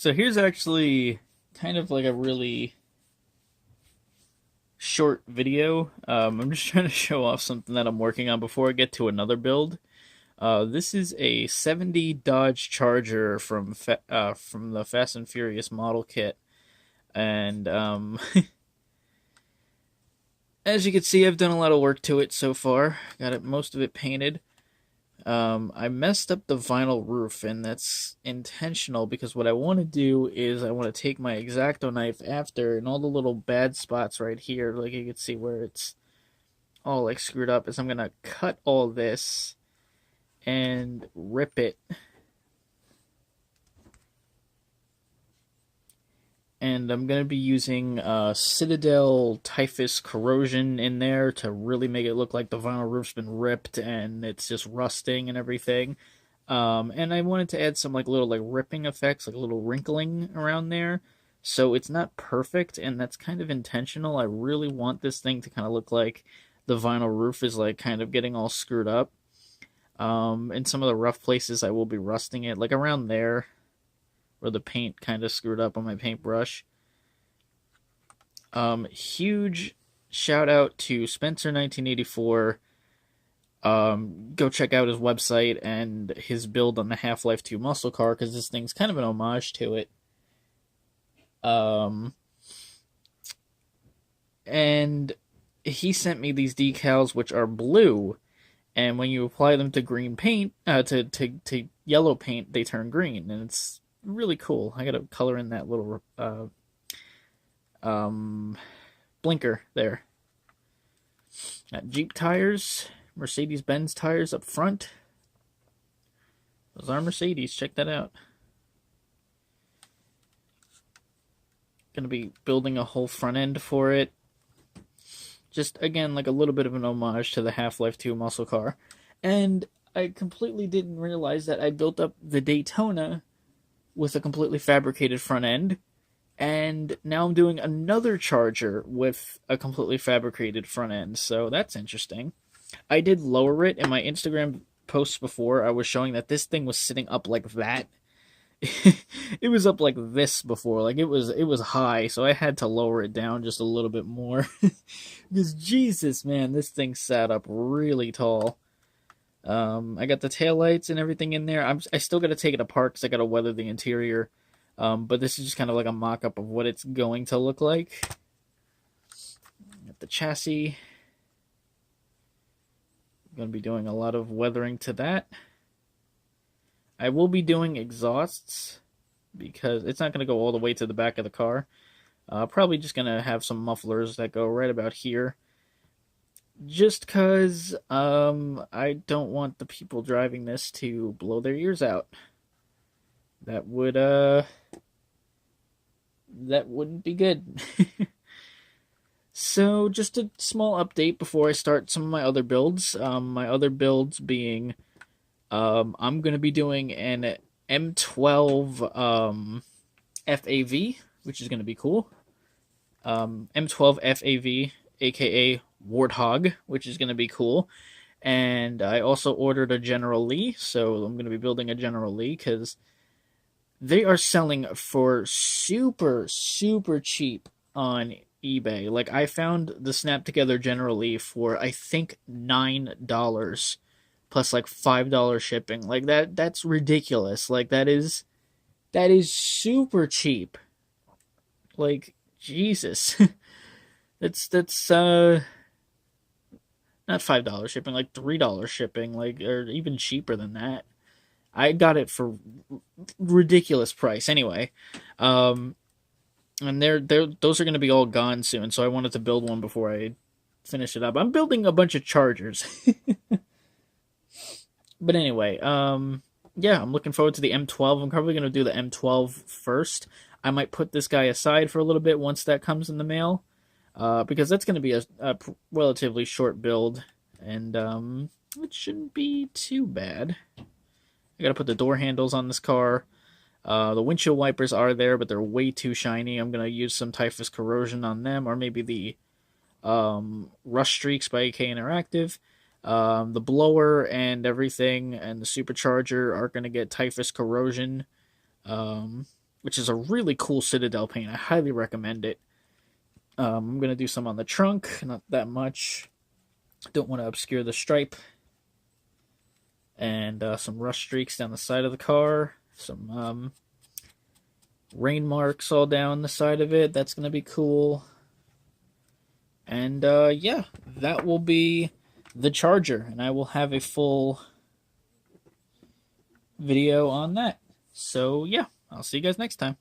So here's actually kind of like a really short video. I'm just trying to show off something that I'm working on before I get to another build. This is a 70 Dodge Charger from the Fast and Furious model kit, and as you can see, I've done a lot of work to it so far. Got it, most of it painted. I messed up the vinyl roof, and that's intentional because what I want to do is I want to take my X-Acto knife after, and all the little bad spots right here, like you can see where it's all like screwed up, is I'm gonna cut all this and rip it, and I'm gonna be using Citadel Typhus Corrosion in there to really make it look like the vinyl roof's been ripped and it's just rusting and everything. And I wanted to add some like little like ripping effects, like a little wrinkling around there. So it's not perfect, and that's kind of intentional. I really want this thing to kind of look like the vinyl roof is like kind of getting all screwed up. In some of the rough places, I will be rusting it, like around there where the paint kind of screwed up on my paintbrush. Huge shout out to Spencer 1984. Go check out his website and his build on the Half-Life 2 muscle car, because this thing's kind of an homage to it. And he sent me these decals, which are blue, and when you apply them to green paint, to yellow paint, they turn green, and it's really cool. I gotta color in that little blinker there. Got Jeep tires, Mercedes-Benz tires up front. Those are Mercedes, check that out. Gonna be building a whole front end for it. Just, again, like a little bit of an homage to the Half-Life 2 muscle car. And I completely didn't realize that I built up the Daytona with a completely fabricated front end. And now I'm doing another Charger with a completely fabricated front end. So that's interesting. I did lower it in my Instagram posts before. I was showing that this thing was sitting up like that. It was up like this before, like it was high, so I had to lower it down just a little bit more. Because Jesus, man, this thing sat up really tall. I got the taillights and everything in there. I still got to take it apart because I got to weather the interior. But this is just kind of like a mock-up of what it's going to look like. Got the chassis. I'm going to be doing a lot of weathering to that. I will be doing exhausts because it's not going to go all the way to the back of the car. Probably just going to have some mufflers that go right about here. Just because I don't want the people driving this to blow their ears out. That wouldn't be good. So just a small update before I start some of my other builds. My other builds being... I'm going to be doing an M12 FAV, which is going to be cool. M12 FAV, aka Warthog, which is going to be cool. And I also ordered a General Lee, so I'm going to be building a General Lee because they are selling for super, super cheap on eBay. Like, I found the Snap Together General Lee for, I think, $9. Plus like $5 shipping. Like that's ridiculous. Like that is super cheap. Like Jesus. that's not $5 shipping, like $3 shipping, like, or even cheaper than that. I got it for ridiculous price anyway. And those are going to be all gone soon, so I wanted to build one before I finish it up. I'm building a bunch of Chargers. But anyway, yeah, I'm looking forward to the M12. I'm probably going to do the M12 first. I might put this guy aside for a little bit once that comes in the mail, because that's going to be a relatively short build, and it shouldn't be too bad. I got to put the door handles on this car. The windshield wipers are there, but they're way too shiny. I'm going to use some Typhus Corrosion on them, or maybe the Rust Streaks by AK Interactive. The blower and everything and the supercharger are going to get Typhus Corrosion. which is a really cool Citadel paint. I highly recommend it. I'm going to do some on the trunk, not that much. Don't want to obscure the stripe. And some rust streaks down the side of the car. Some rain marks all down the side of it. That's going to be cool. And yeah, that will be the Charger. And I will have a full video on that. So yeah, I'll see you guys next time.